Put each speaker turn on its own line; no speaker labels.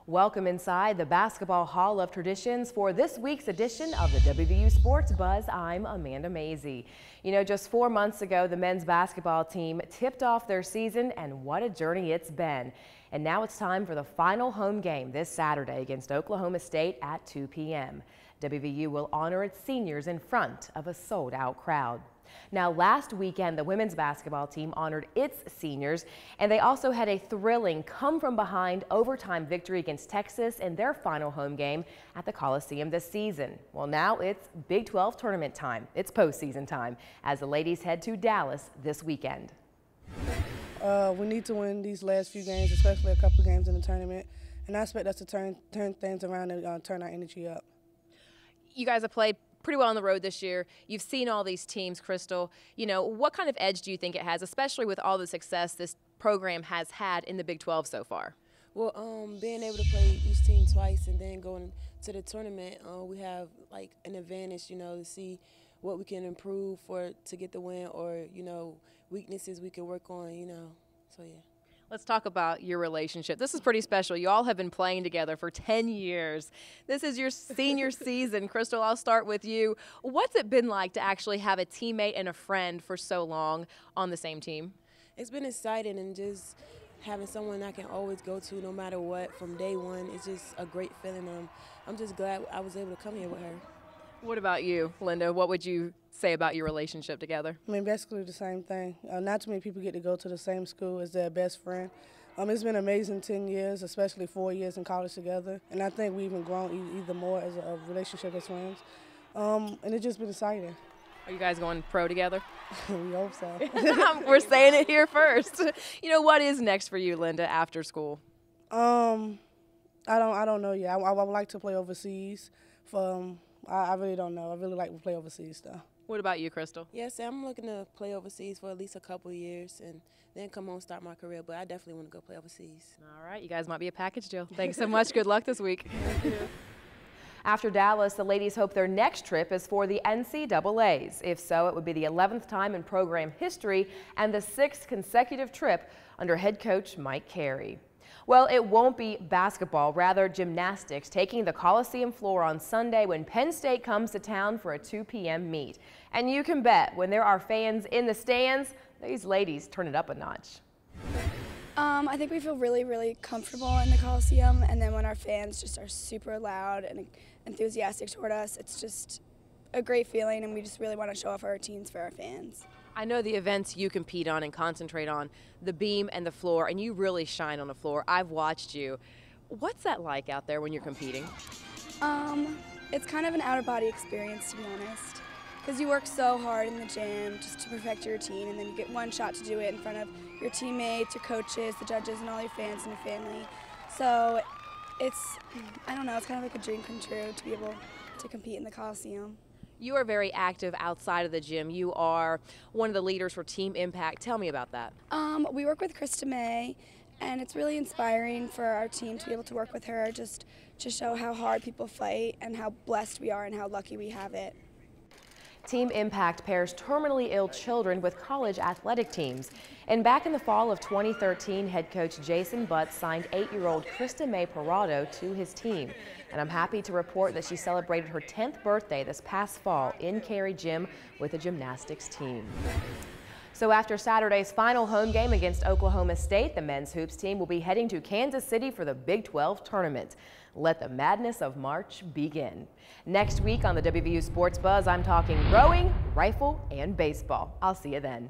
Welcome inside the Basketball Hall of Traditions for this week's edition of the WVU Sports Buzz. I'm Amanda Mazey. You know, just 4 months ago, the men's basketball team tipped off their season, and what a journey it's been. And now it's time for the final home game this Saturday against Oklahoma State at 2 p.m. WVU will honor its seniors in front of a sold-out crowd. Now, last weekend, the women's basketball team honored its seniors, and they also had a thrilling come-from-behind overtime victory against Texas in their final home game at the Coliseum this season. Well, now it's Big 12 tournament time. It's postseason time as the ladies head to Dallas this weekend.
We need to win these last few games, especially a couple games in the tournament, and I expect us to turn things around and turn our energy up.
You guys have played pretty well on the road this year. You've seen all these teams, Crystal. You know, what kind of edge do you think it has, especially with all the success this program has had in the Big 12 so far?
Well, being able to play each team twice and then going to the tournament, we have like an advantage, you know, to see what we can improve to get the win, or, you know, weaknesses we can work on, you know, so yeah.
Let's talk about your relationship. This is pretty special. You all have been playing together for 10 years. This is your senior season. Crystal, I'll start with you. What's it been like to actually have a teammate and a friend for so long on the same team?
It's been exciting, and just having someone I can always go to no matter what from day one. It's just a great feeling. I'm just glad I was able to come here with her.
What about you, Linda? What would you say about your relationship together?
I mean, basically the same thing. Not too many people get to go to the same school as their best friend. It's been amazing 10 years, especially 4 years in college together. And I think we've even grown even more as a relationship as friends. And it's just been exciting.
Are you guys going pro together?
We hope so.
We're saying it here first. You know, what is next for you, Linda, after school?
I don't know yet. I would like to play overseas. I really don't know. I really like to play overseas, though.
What about you, Crystal?
Yes, I'm looking to play overseas for at least a couple of years and then come on start my career, but I definitely want to go play overseas.
All right, you guys might be a package deal. Thanks so much. Good luck this week. Thank you. After Dallas, the ladies hope their next trip is for the NCAAs. If so, it would be the 11th time in program history and the 6th consecutive trip under head coach Mike Carey. Well, it won't be basketball, rather gymnastics, taking the Coliseum floor on Sunday when Penn State comes to town for a 2 p.m. meet. And you can bet when there are fans in the stands, these ladies turn it up a notch.
I think we feel really, really comfortable in the Coliseum, and then when our fans just are super loud and enthusiastic toward us, it's just a great feeling, and we just really want to show off our routines for our fans.
I know the events you compete on and concentrate on, the beam and the floor, and you really shine on the floor. I've watched you. What's that like out there when you're competing?
It's kind of an out-of-body experience, to be honest, because you work so hard in the gym just to perfect your routine, and then you get one shot to do it in front of your teammates, your coaches, the judges, and all your fans and your family. So it's, I don't know, it's kind of like a dream come true to be able to compete in the Coliseum.
You are very active outside of the gym. You are one of the leaders for Team Impact. Tell me about that.
We work with Krista May, and it's really inspiring for our team to be able to work with her, just to show how hard people fight and how blessed we are and how lucky we have it.
Team Impact pairs terminally ill children with college athletic teams. And back in the fall of 2013, head coach Jason Butts signed 8-year-old Krista May Parado to his team. And I'm happy to report that she celebrated her 10th birthday this past fall in Cary Gym with a gymnastics team. So after Saturday's final home game against Oklahoma State, the men's hoops team will be heading to Kansas City for the Big 12 tournament. Let the madness of March begin. Next week on the WVU Sports Buzz, I'm talking rowing, rifle, and baseball. I'll see you then.